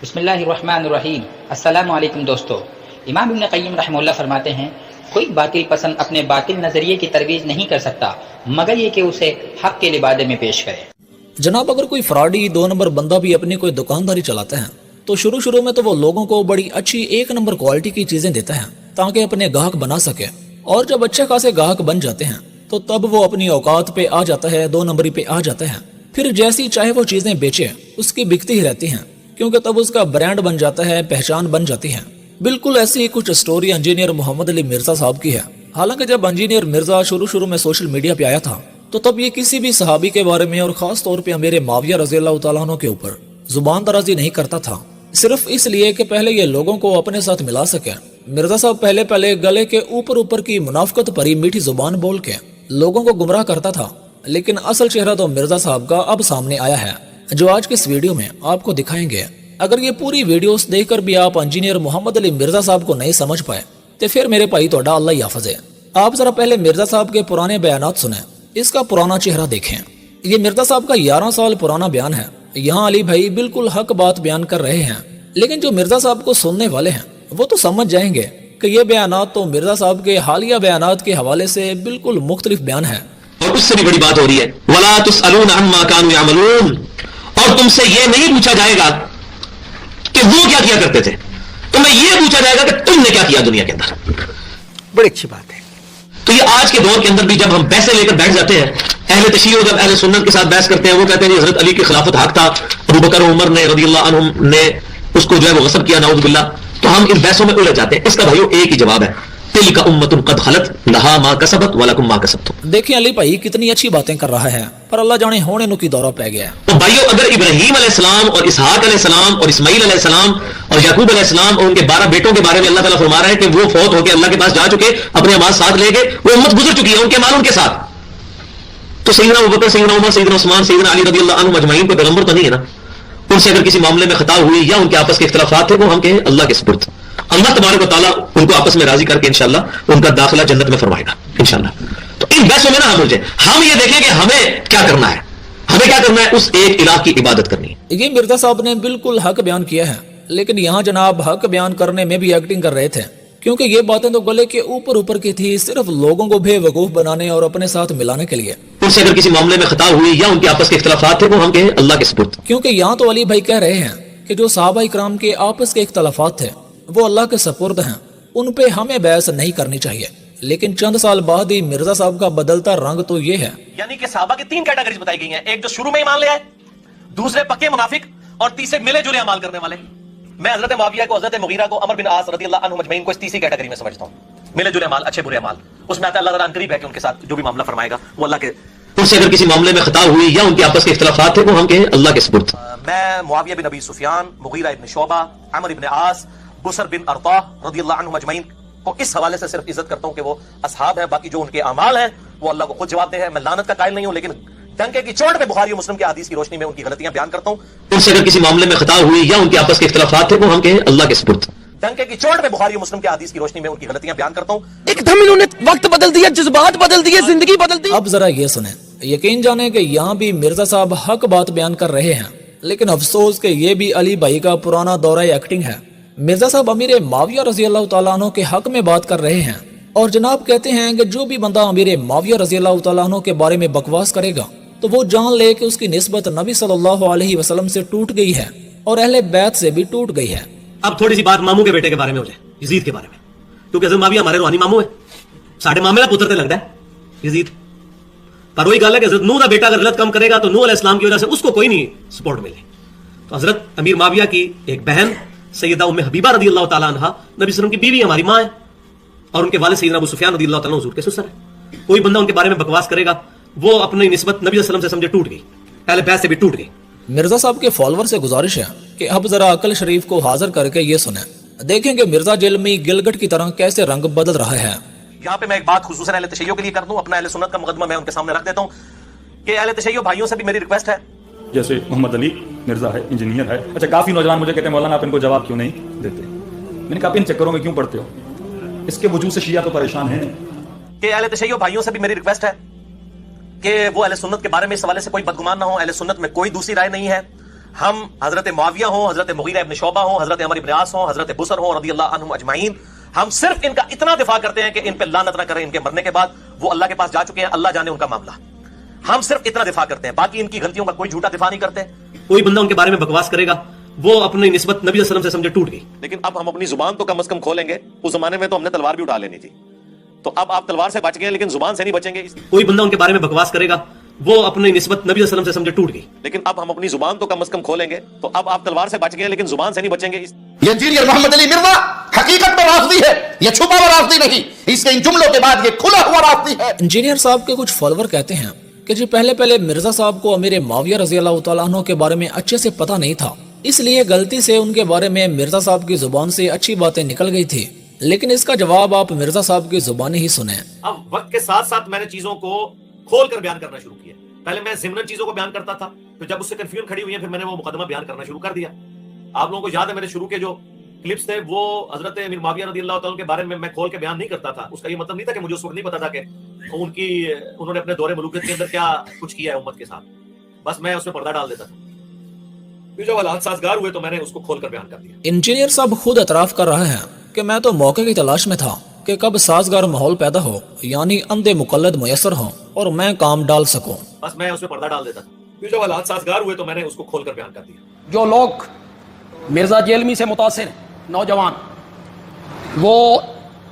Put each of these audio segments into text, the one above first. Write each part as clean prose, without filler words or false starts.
بسم اللہ الرحمن الرحیم۔ السلام علیکم دوستو۔ امام ابن قیم رحمہ اللہ فرماتے ہیں کوئی باطل پسند اپنے باطل نظریے کی ترویج نہیں کر سکتا مگر یہ کہ اسے حق کے لبادے میں پیش کرے۔ جناب اگر کوئی فراڈی 2 نمبر بندہ بھی اپنی کوئی دکانداری چلاتا ہے تو شروع میں تو وہ لوگوں کو بڑی اچھی 1 نمبر کوالٹی کی چیزیں دیتا ہے تاکہ اپنے گاہک بنا سکے، اور جب اچھے خاصے گاہک بن جاتے ہیں تو تب وہ اپنی اوقات پہ آ جاتا ہے، 2 نمبری پہ آ جاتا ہے، پھر جیسی چاہے وہ چیزیں بیچے اس کی بکتی ہی رہتی ہیں کیونکہ تب اس کا برانڈ بن جاتا ہے، پہچان بن جاتی ہے۔ بالکل ایسی کچھ سٹوری انجینئر محمد علی مرزا صاحب کی ہے۔ حالانکہ جب انجینئر مرزا شروع میں سوشل میڈیا پہ آیا تھا تو تب یہ کسی بھی صحابی کے بارے میں اور خاص طور پہ امیر معاویہ رضی اللہ تعالیٰ عنہ کے اوپر زبان درازی نہیں کرتا تھا، صرف اس لیے کہ پہلے یہ لوگوں کو اپنے ساتھ ملا سکے۔ مرزا صاحب پہلے گلے کے اوپر کی منافقت بھری میٹھی زبان بول کے لوگوں کو گمراہ کرتا تھا، لیکن اصل چہرہ تو مرزا صاحب کا اب سامنے آیا ہے جو آج کے اس ویڈیو میں آپ کو دکھائیں گے۔ اگر یہ پوری ویڈیوز دیکھ کر بھی آپ انجینئر محمد علی مرزا صاحب کو نہیں سمجھ پائے تو پھر میرے بھائی توڑا اللہ ہی حافظ ہے۔ آپ ذرا پہلے مرزا صاحب کے پرانے بیانات سنیں، اس کا پرانا چہرہ دیکھیں۔ یہ مرزا صاحب کا 11 سال پرانا بیان ہے۔ یہاں علی بھائی بالکل حق بات بیان کر رہے ہیں، لیکن جو مرزا صاحب کو سننے والے ہیں وہ تو سمجھ جائیں گے کہ یہ بیانات تو مرزا صاحب کے حالیہ بیانات کے حوالے سے بالکل مختلف بیان ہے۔ اور اس سے بھی بڑی بات ہو رہی ہے وَلَا تُسْأَلُونَ عَمَّا كَانُوا يَعْمَلُونَ، اور تم سے یہ نہیں پوچھا جائے گا کہ وہ کیا کرتے تھے، تمہیں یہ پوچھا جائے گا کہ تم نے کیا کیا دنیا کے اندر۔ بڑی اچھی بات ہے۔ تو یہ آج کے دور کے اندر بھی جب ہم بحثیں لے کر بیٹھ جاتے ہیں، اہل تشیع جب اہل سنت کے ساتھ بحث کرتے ہیں وہ کہتے ہیں کہ حضرت علی کی خلافت حق تھا، ابو بکر عمر نے رضی اللہ عنہم نے اس کو جو ہے وہ غصب کیا، نعوذ باللہ، تو ہم ان بحثوں میں الجھ جاتے ہیں۔ اس کا بھائیو ایک ہی جواب ہے، تلک امۃ قد خلت لہا ما کسبت ولکم ما کسبتم۔ دیکھیں علی بھائی کتنی اچھی باتیں کر رہا ہے پر اللہ جانے ہونے نو کی دورہ پہ گیا ہے۔ تو بھائیو اگر ابراہیم علیہ السلام اور اسحاق علیہ السلام اور اسماعیل علیہ السلام اور یعقوب علیہ السلام اور ان کے 12 بیٹوں کے بارے میں اللہ تعالیٰ فرما رہا ہے کہ وہ فوت ہو کے اللہ کے پاس جا چکے، اپنے اعمال ساتھ لے گئے، وہ امت گزر چکی ہے، ان کے مال ان کے ساتھ، تو سیدنا ابوبکر، سیدنا عمر، سیدنا عثمان، سیدنا علی رضی اللہ عنہ مجمعین کو پیغمبر تو نہیں ہے نا، ان سے اگر کسی معاملے میں خطا ہوئی یا ان کے آپس کے اختلافات تھے وہ ہم کہیں اللہ کے سپرد، اللہ تبارک و تعالیٰ ان کو آپس میں راضی کر کے انشاءاللہ ان کا داخلہ جنت میں فرمائے گا انشاءاللہ۔ تو ان بحثوں میں نہ ہم الجھیں، ہم یہ دیکھیں کہ ہمیں کیا کرنا ہے، ہمیں کیا کرنا ہے، اس ایک الہ کی عبادت کرنی ہے۔ یہ مرزا صاحب نے بالکل حق بیان کیا ہے، لیکن یہاں جناب حق بیان کرنے میں بھی ایکٹنگ کر رہے تھے کیونکہ یہ باتیں تو گلے کے اوپر کی تھی، صرف لوگوں کو بے وقوف بنانے اور اپنے ساتھ ملانے کے لیے۔ ان سے اگر کسی معاملے میں خطا ہوئی یا ان کے آپس کے اختلافات تھے وہ ہم کہیں اللہ کے سپرد، کیونکہ یہاں تو علی بھائی کہہ رہے ہیں کہ جو صحابہ کرام کے آپس کے اختلافات تھے وہ اللہ کے سپرد ہیں، ان پہ ہمیں بحث نہیں کرنی چاہیے۔ لیکن چند سال بعد ہی مرزا صاحب کا بدلتا رنگ تو یہ ہے، یعنی کہ صحابہ کی 3 کیٹیگریز بتائی گئی ہیں، ایک جو شروع میں ایمان لے آئے، دوسرے پکے منافق، اور تیسرے ملے جلے اعمال کرنے والے۔ میں حضرت معاویہ کو، حضرت مغیرہ کو، عمر بن عاص رضی اللہ عنہ مجمعین کو اس تیسری کیٹیگری میں سمجھتا ہوں، ملے جلے اعمال، اچھے برے اعمال۔ اس میں آتا ہے اللہ تعالیٰ عنہ قریب ہے کہ ان کے ساتھ جو بھی معاملہ فرمائے گا وہ اللہ کے، ان سے اگر کسی معاملے میں خطا ہوئی یا ان کے آپس کے اختلافات تھے وہ ہم کہیں اللہ کے سپرد۔ میں معاویہ بن ابی سفیان، مغیرہ ابن شعبہ، عمر ابن عاص، بسر بن ارطاح رضی اللہ عنہ مجمعین کو اس حوالے سے صرف عزت کرتا ہوں کہ وہ اصحاب ہیں، باقی جو ان کے اعمال ہیں وہ اللہ کو خود جواب دہ ہے۔ میں لعنت کا قائل نہیں ہوں، لیکن ڈنکے کی چوٹ پہ بخاری و مسلم کے حدیث کی روشنی میں ان کی غلطیاں بیان کرتا ہوں۔ ان سے اگر کسی معاملے میں خطا ہوئی یا ان کے آپس کے اختلافات تھے وہ ہم کہیں اللہ کے سپرد، ڈنکے کی چوٹ پہ بخاری و مسلم کے حدیث کی روشنی میں ان کی غلطیاں بیان کرتا ہوں۔ ایک دم انہوں نے وقت بدل دیا، جذبات بدل دیے، زندگی بدل دی۔ اب ذرا یہ سنیں، یقین جانیں کہ یہاں بھی مرزا صاحب حق بات بیان کر رہے ہیں، لیکن افسوس کہ یہ بھی علی بھائی کا پرانا دورہ ایکٹنگ ہے۔ مرزا صاحب امیر معاویہ رضی اللہ تعالیٰ عنہ کے حق میں بات کر رہے ہیں اور جناب کہتے ہیں کہ جو بھی بندہ امیر معاویہ رضی اللہ تعالیٰ عنہ کے بارے میں بکواس کرے گا تو وہ جان لے کہ اس کی نسبت نبی صلی اللہ علیہ وسلم سے ٹوٹ گئی ہے اور اہل بیت سے بھی ٹوٹ گئی ہے۔ اب تھوڑی سی بات ماموں کے بیٹے کے بارے میں ہو جائے، یزید کے بارے میں، کیونکہ حضرت معاویہ ہمارے روحانی ماموں ہے، ساڈے مامے کا پتر تے لگتا ہے یزید، پر وہی گل ہے کہ حضرت نوح کا بیٹا اگر غلط کام کرے گا تو نوح علیہ السلام کی وجہ سے اس کو کوئی نہیں سپورٹ ملے۔ تو حضرت امیر معاویہ کی ایک بہن سیدہ ام حبیبہ رضی اللہ تعالیٰ عنہ نبی صلی اللہ علیہ وسلم کی بیوی ہماری ماں ہے، اور ان کے والد سیدنا ابو سفیان رضی اللہ تعالیٰ عنہ حضور کے سسر ہے۔ کوئی بندہ ان کے بارے میں بکواس کرے گا وہ اپنی نسبت نبی صلی اللہ علیہ وسلم سے سمجھے ٹوٹ گئی، اہل بیت سے بھی ٹوٹ گئی۔ مرزا صاحب کے فالوور سے گزارش ہے کہ اب ذرا عقل شریف کو حاضر کر کے یہ سنیں، دیکھیں کہ مرزا جلمی گلگٹ کی طرح کیسے رنگ بدل رہا ہے۔ یہاں پہ میں ایک بات خصوصاً اہل تشیع کے لیے کر دوں، اپنا اہل سنت کا مقدمہ میں ان کے سامنے رکھ دیتا ہوں کہ اہل تشیع بھائیوں سے بھی میری ریکویسٹ ہے، جیسے محمد علی مرزا ہے، انجینئر ہے، اچھا کافی نوجوان مجھے کہتے ہیں مولانا آپ ان کو جواب کیوں نہیں دیتے؟ میں نے کہا آپ ان چکروں میں کیوں پڑتے ہو، اس کے وجود سے شیعہ تو پریشان ہیں۔ کہ اہل تشیع بھائیوں سے بھی میری ریکویسٹ ہے کہ وہ اہل سنت کے بارے میں اس حوالے سے کوئی بدگمان نہ ہو، اہل سنت میں کوئی دوسری رائے نہیں ہے، ہم حضرت معاویہ ہوں, حضرت مغیرہ ابن شعبہ ہوں, حضرت عمر ابن عاص ہوں, حضرت بصر ہوں رضی اللہ عنہم اجمعین, ہم صرف ان کا اتنا دفاع کرتے ہیں کہ ان پہ لعنت نہ کریں ان کے مرنے کے بعد. وہ اللہ کے پاس جا چکے ہیں, اللہ جانے ان کا معاملہ. ہم صرف اتنا دفاع کرتے ہیں, باقی ان کی غلطیوں کا کوئی جھوٹا دفاع نہیں کرتے. کوئی بندہ ان کے بارے میں بکواس کرے گا, وہ اپنی نسبت نبی صلی اللہ علیہ وسلم سے سمجھے ٹوٹ گئی. لیکن اب ہم اپنی زبان تو کم از کم کھولیں گے. اس زمانے میں تو ہم نے تلوار بھی اٹھا لینی تھی, تو اب آپ تلوار سے بچ گئے لیکن زبان سے نہیں بچیں گے. کوئی بندہ ان کے بارے میں بکواس کرے گا, وہ اپنی نسبت نبی صلی اللہ علیہ وسلم سے سمجھے ٹوٹ گئی. لیکن اب ہم اپنی زبان تو کم از کم کھولیں گے, تو اب آپ تلوار سے بچ گئے لیکن زبان سے نہیں بچیں گے. یہ انجینئر محمد علی مرزا حقیقت میں رافضی ہے, یہ چھپا ہوا رافضی نہیں. اس کے ان جملوں کے بعد یہ کھلا ہوا رافضی ہے. انجینئر صاحب کے کچھ فالوور کہتے ہیں کہ جی پہلے مرزا صاحب کو امیر معاویہ رضی اللہ تعالیٰ عنہ کے بارے میں اچھے سے پتہ نہیں تھا, اس لیے غلطی سے ان کے بارے میں مرزا صاحب کی زبان سے اچھی باتیں نکل گئی تھی. لیکن اس کا جواب آپ مرزا صاحب کی زبان ہی سنیں. اب وقت کے ساتھ ساتھ میں نے چیزوں کو کھول کر بیان کرنا شروع کیا. پہلے میں ضمناً چیزوں کو بیان کرتا تھا, پھر جب اس سے کنفیوژن کھڑی ہوئی ہے پھر میں نے وہ مقدمہ بیان کرنا شروع کر دیا. آپ لوگوں کو یاد ہے میرے شروع کے جو کلپس تھے وہ حضرت امیر معاویہ رضی اللہ تعالیٰ کے بارے میں کھول کے بیان نہیں کرتا تھا. اس کا یہ مطلب نہیں تھا کہ مجھے اس وقت نہیں پتا تھا کہ انہوں نے اپنے دور ملوکیت کے اندر کیا کچھ کیا ہے امت کے ساتھ. بس میں اس میں پردہ ڈال دیتا تھا. پھر جب حالات سازگار ہوئے تو میں نے اس کو کھول کر بیان کر دیا. انجینئر صاحب خود اعتراف کر رہے ہیں کہ میں تو موقع کی تلاش میں تھا کہ کب سازگار ماحول پیدا ہو, یعنی اندھے مقلد میسر ہوں اور میں کام ڈال سکوں. بس میں اس میں پردہ ڈال دیتا تھا. پھر جب حالات سازگار ہوئے تو میں نے اس کو کھول کر بیان کر دیا. جو لوگ مرزا جیلمی سے متاثر نوجوان, وہ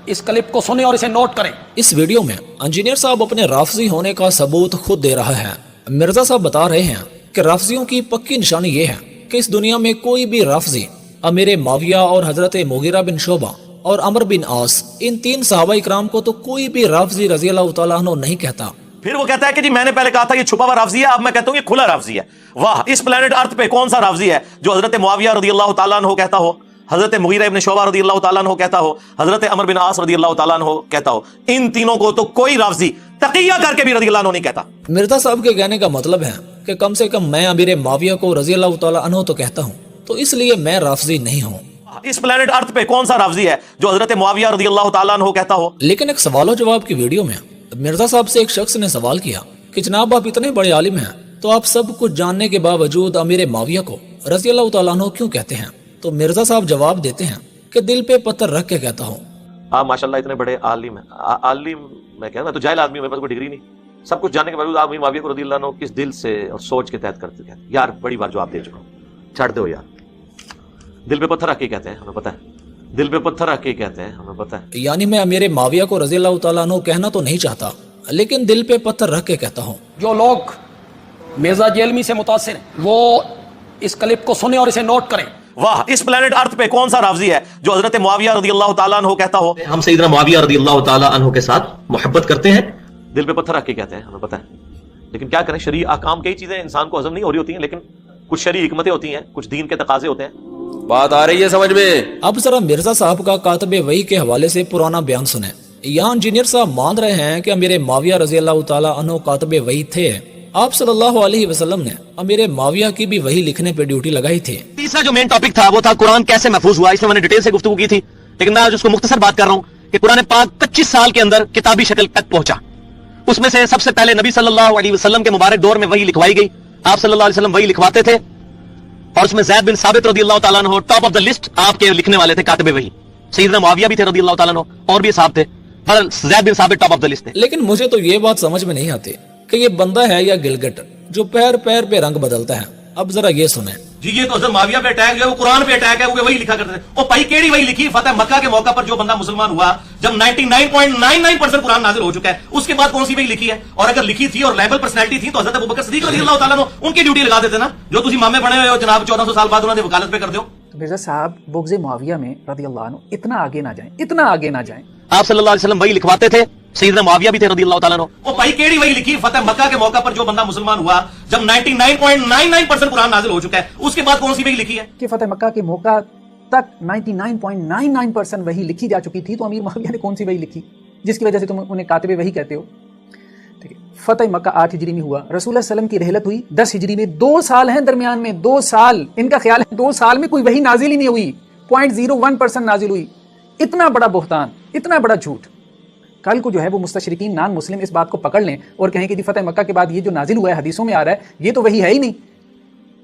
اس کلپ کو سنیں اور اسے نوٹ کریں. اس ویڈیو میں انجینئر صاحب اپنے رافضی ہونے کا ثبوت خود دے رہا ہے. مرزا صاحب بتا رہے ہیں کہ رافضیوں کی پکی نشانی یہ ہے کہ اس دنیا میں کوئی بھی رافضی امیر معاویہ اور حضرت مغیرہ بن شعبہ اور عمر بن عاص, ان تین صحابہ اکرام کو تو کوئی بھی رافضی رضی اللہ تعالیٰ عنہ نہیں کہتا. پھر وہ کہتا ہے کہ جی میں نے پہلے کہا تھا یہ چھپا ہوا رافضی ہے, اب میں کہتا ہوں یہ کھلا رافضی ہے. واہ, اس پلانٹ ارتھ پہ کون سا رافضی ہے جو حضرت معاویہ رضی اللہ تعالیٰ عنہ کہتا ہو, حضرت مغیرہ ابن شعبہ رضی اللہ تعالیٰ عنہ کہتا ہو, حضرت عمر بن عاص رضی اللہ تعالیٰ عنہ کہتا ہو. ان تینوں کو تو کوئی رافضی تقیہ کر کے بھی رضی اللہ عنہ نہیں کہتا. مرزا صاحب کے کہنے کا مطلب ہے کہ کم سے کم میں امیر معاویہ کو رضی اللہ تعالیٰ عنہ تو کہتا ہوں, تو اس لیے میں رافضی نہیں ہوں. اس پلانٹ ارتھ پہ کون سا رافضی ہے جو حضرت معاویہ رضی اللہ تعالیٰ عنہ کہتا ہو. لیکن ایک سوال و جواب کی ویڈیو میں مرزا صاحب سے ایک شخص نے سوال کیا کہ جناب آپ اتنے بڑے عالم ہیں تو آپ سب کچھ جاننے کے باوجود امیر معاویہ کو رضی اللہ تعالیٰ عنہ کیوں کہتے ہیں؟ تو مرزا صاحب جواب دیتے ہیں کہ دل پہ پتھر رکھ کے کہتا ہوں. آپ ماشاءاللہ اتنے بڑے عالم ہیں. عالم میں کہہ رہا, میں تو جاہل آدمی ہوں, میرے پاس کوئی ڈگری نہیں. سب کچھ جاننے کے باوجود آپ امیر معاویہ کو رضی اللہ عنہ کس دل سے اور سوچ کے تحت کرتے ہیں؟ یار بڑی بار جواب دے چکا ہوں, چھڑ دو یار. دل پہ پتھر رکھ کے کہتے ہیں, ہمیں پتہ ہے. دل پہ پتھر رکھ کے کہتے ہیں, ہمیں پتہ ہے. یعنی میں امیر معاویہ کو رضی اللہ تعالیٰ عنہ کہنا تو نہیں چاہتا, لیکن دل پہ پتھر رکھ کے کہتا ہوں. جو لوگ مرزا جیلمی سے متاثر ہیں وہ اس کلپ کو سنیں اور اسے نوٹ کریں. واہ, اس پلانٹ ارتھ پہ کون سا رافضی ہے جو حضرت معاویہ رضی اللہ تعالیٰ عنہ کہتا ہو. ہم سیدنا معاویہ رضی اللہ تعالیٰ عنہ کے ساتھ محبت کرتے ہیں. دل پہ پتھر رکھ کے کہتے ہیں, ہمیں پتہ ہے. لیکن کیا کریں, شرعی احکام کئی چیزیں انسان کو ہضم نہیں ہو رہی ہوتی ہیں, لیکن کچھ شرعی حکمتیں ہوتی ہیں, کچھ دین کے تقاضے ہوتے ہیں. بات آ رہی ہے سمجھ میں؟ اب ذرا مرزا صاحب کا کاتب وحی کے حوالے سے پرانا بیان سنیں. یہاں انجینئر صاحب مان رہے ہیں کہ امیر معاویہ رضی اللہ تعالیٰ عنہ کاتب وحی تھے. آپ صلی اللہ علیہ وسلم نے امیر معاویہ کی بھی وحی لکھنے پہ ڈیوٹی لگائی تھی. تیسرا جو مین ٹاپک تھا وہ تھا قرآن کیسے محفوظ ہوا. اس میں نے ڈیٹیل سے گفتگو کی تھی, لیکن میں آج اس کو مختصر بات کر رہا ہوں کہ قرآن پاک 25 سال کے اندر کتابی شکل تک پہنچا. اس میں سے سب سے پہلے نبی صلی اللہ علیہ وسلم کے مبارک دور میں وحی لکھوائی گئی. آپ صلی اللہ علیہ وسلم وحی لکھواتے تھے, اور اس میں زید بن ثابت رضی اللہ تعالیٰ عنہ ٹاپ آف دا لسٹ آپ کے لکھنے والے تھے, کاتب وحی. سیدنا معاویہ بھی تھے رضی اللہ تعالیٰ عنہ, اور بھی صاحب تھے, پر زید بن ثابت ٹاپ آف دا لسٹ تھے. لیکن مجھے تو یہ بات سمجھ میں نہیں آتی کہ یہ بندہ ہے یا گلگٹ جو پیر پیر پہ رنگ بدلتا ہے. اب ذرا یہ سنیں. جی یہ تو حضرت معاویہ پہ اٹیک ہے, وہ قرآن پہ اٹیک ہے, وہ وہی لکھا کرتے تھے. وہ بھائی کیڑی وہی لکھی فتح مکہ کے موقع پر جو بندہ مسلمان ہوا, جب 99.99% قرآن نازل ہو چکا ہے, اس کے بعد کون سی وہی لکھی ہے؟ اور اگر لکھی تھی اور لیبل پرسنالٹی تھی تو حضرت ابوبکر صدیق رضی اللہ تعالیٰ عنہ ان کی ڈیوٹی لگا دیتے نا, جو تسی مامے بنے ہوئے ہو جناب 1400 سال بعد انہوں نے وکالت پہ کر دو. مرزا صاحب بغض معاویہ میں رضی اللہ عنہ اتنا آگے نہ جائیں, اتنا آگے نہ جائیں. آپ صلی اللہ علیہ وسلم وہی لکھواتے تھے, سیدنا معاویہ بھی تھے رضی اللہ تعالیٰ عنہ. وہ بھائی کیڑی وہی لکھی فتح مکہ کے موقع پر جو بندہ مسلمان ہوا, جب 99.99% قرآن نازل ہو چکا ہے, اس کے بعد کون سی وہی لکھی ہے؟ کہ فتح مکہ کے موقع تک 99.99% وحی لکھی جا چکی تھی, تو امیر معاویہ نے کون سی وحی لکھی جس کی وجہ سے تم انہیں کاتب وحی کہتے ہو؟ ٹھیک ہے, فتح مکہ 8 ہجری میں ہوا, رسول اللہ صلی اللہ علیہ وسلم کی رحلت ہوئی 10 ہجری میں. 2 سال ہیں درمیان میں, 2 سال. ان کا خیال ہے 2 سال میں کوئی وحی نازل ہی نہیں ہوئی, 0.01% نازل ہوئی. اتنا بڑا بہتان, اتنا بڑا جھوٹ. کل کو جو ہے وہ مستشرقین نان مسلم اس بات کو پکڑ لیں اور کہیں کہ جی فتح مکہ کے بعد یہ جو نازل ہوا ہے حدیثوں میں آ رہا ہے, یہ تو وہی ہے ہی نہیں.